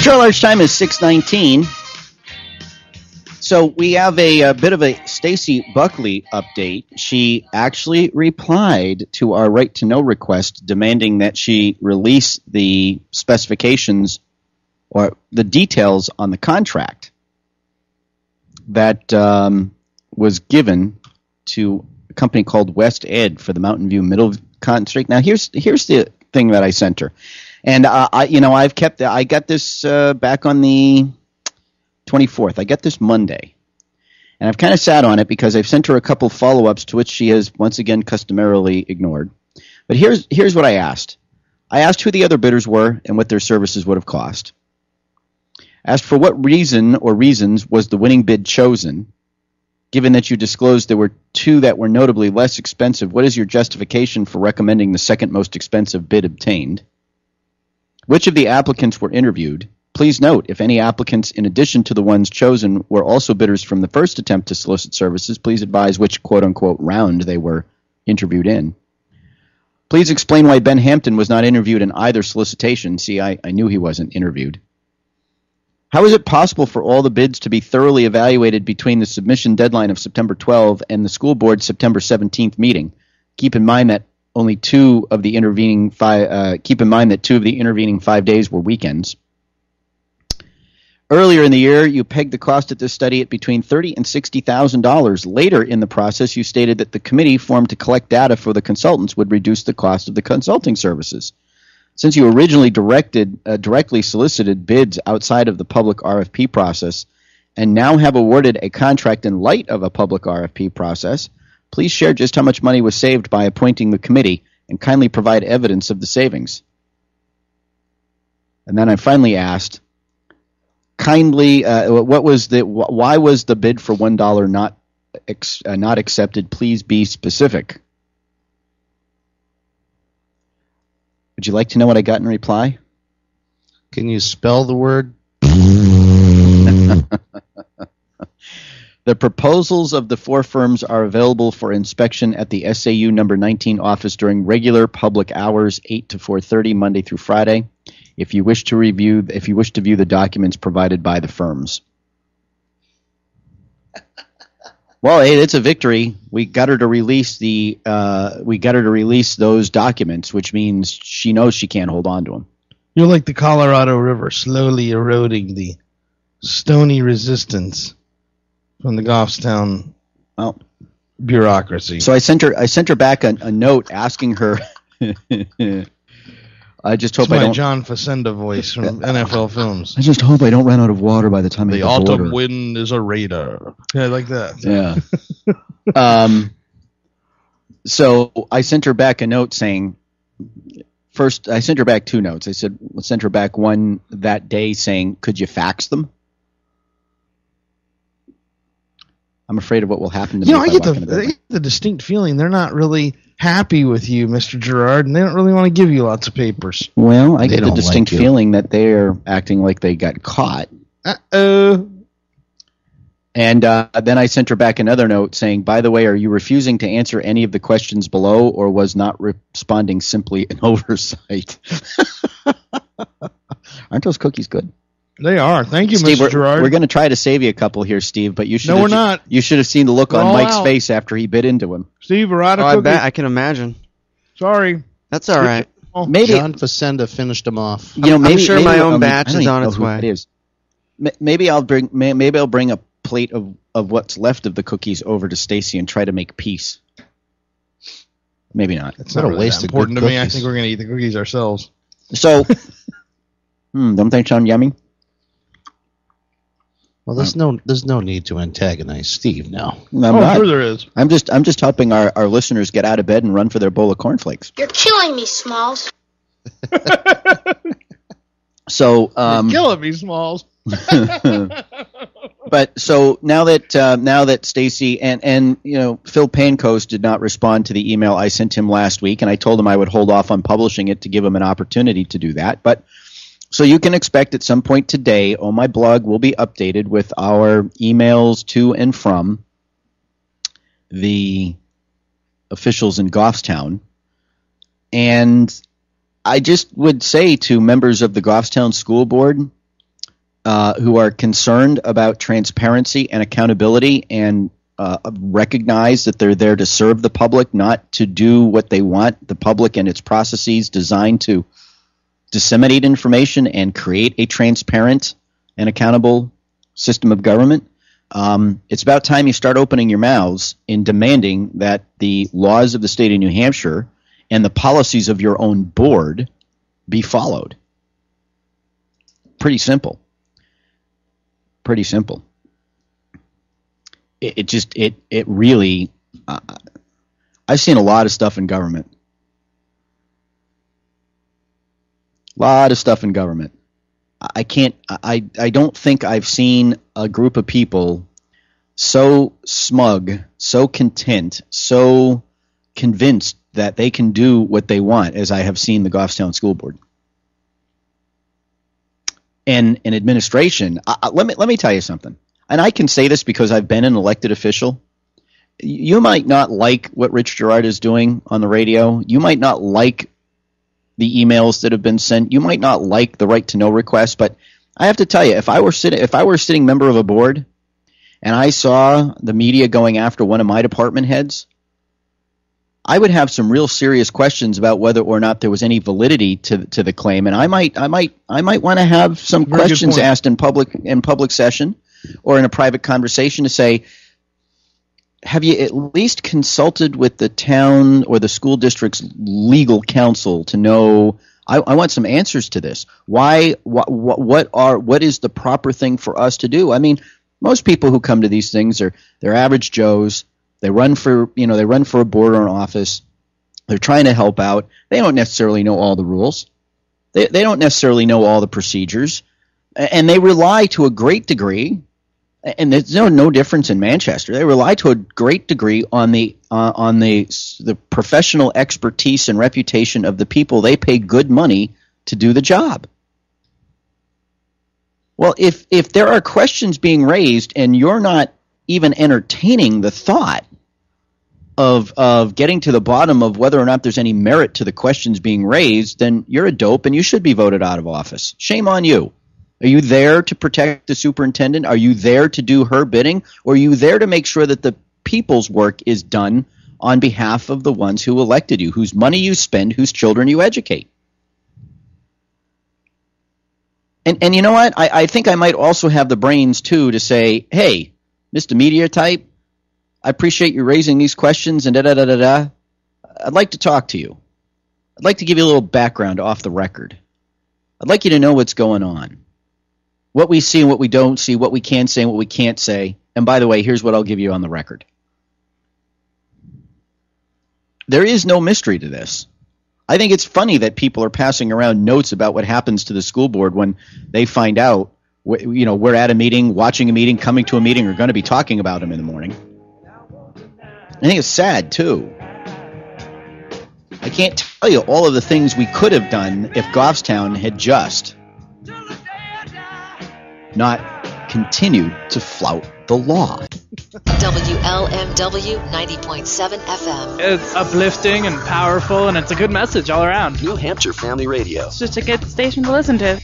Show large time is 6:19. So we have a bit of a Stacy Buckley update. She actually replied to our right to know request demanding that she release the specifications or the details on the contract that was given to a company called West Ed for the Mountain View Middle District. Now here's the thing that I sent her. And I got this back on the 24th. I got this Monday, and I've kind of sat on it because I've sent her a couple follow-ups to which she has once again customarily ignored. But here's what I asked. I asked who the other bidders were and what their services would have cost. Asked for what reason or reasons was the winning bid chosen. Given that you disclosed there were two that were notably less expensive, what is your justification for recommending the second most expensive bid obtained? Which of the applicants were interviewed? Please note, if any applicants, in addition to the ones chosen, were also bidders from the first attempt to solicit services, please advise which quote-unquote round they were interviewed in. Please explain why Ben Hampton was not interviewed in either solicitation. See, I knew he wasn't interviewed. How is it possible for all the bids to be thoroughly evaluated between the submission deadline of September 12 and the school board's September 17th meeting? Keep in mind that two of the intervening 5 days were weekends. Earlier in the year, you pegged the cost of this study at between $30,000 and $60,000. Later in the process, you stated that the committee formed to collect data for the consultants would reduce the cost of the consulting services. Since you originally directly solicited bids outside of the public RFP process and now have awarded a contract in light of a public RFP process, please share just how much money was saved by appointing the committee and kindly provide evidence of the savings. And then I finally asked, why was the bid for $1 not accepted? Please be specific. Would you like to know what I got in reply? Can you spell the word? The proposals of the four firms are available for inspection at the SAU number 19 office during regular public hours, 8 to 4:30, Monday through Friday. If you wish to view the documents provided by the firms. Well, hey, it's a victory. We got her to release those documents, which means she knows she can't hold on to them. You're like the Colorado River, slowly eroding the stony resistance from the Goffstown bureaucracy. So I sent her back a note asking her. I just hope I don't. John Facenda voice from NFL films. I just hope I don't run out of water by the time the autumn wind is a raider. Yeah, like that. Yeah. So I sent her back a note saying. First, I sent her back two notes. I sent her back one that day saying, "Could you fax them?" I'm afraid of what will happen to me. I get the distinct feeling they're not really happy with you, Mr. Girard, and they don't really want to give you lots of papers. Well, I get the distinct feeling that they're acting like they got caught. Uh-oh. And then I sent her back another note saying, by the way, are you refusing to answer any of the questions below or was not responding simply an oversight? Aren't those cookies good? They are. Thank you, Steve, Mr. Girard. We're going to try to save you a couple here, Steve, but you should. No, we're not. You should have seen the look on Mike's face after he bit into him. Steve, we're out of cookies. I bet I can imagine. Sorry. That's all right. Maybe John Facenda finished him off. I'm sure my own batch is on its way. It is. Maybe I'll bring a plate of what's left of the cookies over to Stacy and try to make peace. Maybe not. It's not a waste of important to me. I think we're going to eat the cookies ourselves. So, don't they sound yummy? Well, there's no need to antagonize Steve now. Sure there is. I'm just helping our listeners get out of bed and run for their bowl of cornflakes. You're killing me, Smalls. So you're killing me, Smalls. But so now that Stacy and Phil Pancoast did not respond to the email I sent him last week, and I told him I would hold off on publishing it to give him an opportunity to do that, but. So you can expect at some point today, my blog will be updated with our emails to and from the officials in Goffstown. And I just would say to members of the Goffstown School Board, who are concerned about transparency and accountability and recognize that they're there to serve the public, not to do what they want. The public and its processes designed to disseminate information and create a transparent and accountable system of government. It's about time you start opening your mouths in demanding that the laws of the state of New Hampshire and the policies of your own board be followed. Pretty simple. Pretty simple. It really, I've seen a lot of stuff in government. I don't think I've seen a group of people so smug, so content, so convinced that they can do what they want as I have seen the Goffstown School Board. And in administration, let me tell you something. And I can say this because I've been an elected official. You might not like what Rich Girard is doing on the radio. You might not like the emails that have been sent. You might not like the right to know request. But I have to tell you, if I were a sitting member of a board and I saw the media going after one of my department heads, I would have some real serious questions about whether or not there was any validity to the claim. And I might want to have some questions asked in public session or in a private conversation to say, have you at least consulted with the town or the school district's legal counsel to know? I want some answers to this. Why? What is the proper thing for us to do? I mean, most people who come to these things they're average Joes. They run for a board or an office. They're trying to help out. They don't necessarily know all the rules. They don't necessarily know all the procedures, and they rely to a great degree. And there's no difference in Manchester. They rely to a great degree on the professional expertise and reputation of the people they pay good money to do the job. Well, if there are questions being raised and you're not even entertaining the thought of getting to the bottom of whether or not there's any merit to the questions being raised, then you're a dope and you should be voted out of office. Shame on you. Are you there to protect the superintendent? Are you there to do her bidding? Or are you there to make sure that the people's work is done on behalf of the ones who elected you, whose money you spend, whose children you educate? And you know what? I think I might also have the brains, too, to say, hey, Mr. Media Type, I appreciate you raising these questions and da-da-da-da-da. I'd like to talk to you. I'd like to give you a little background off the record. I'd like you to know what's going on. What we see and what we don't see, what we can say and what we can't say. And by the way, here's what I'll give you on the record. There is no mystery to this. I think it's funny that people are passing around notes about what happens to the school board when they find out, we're at a meeting, watching a meeting, coming to a meeting, or going to be talking about them in the morning. I think it's sad, too. I can't tell you all of the things we could have done if Goffstown had just not continued to flout the law. WLMW 90.7 FM. It's uplifting and powerful, and it's a good message all around. New Hampshire Family Radio. It's just a good station to listen to.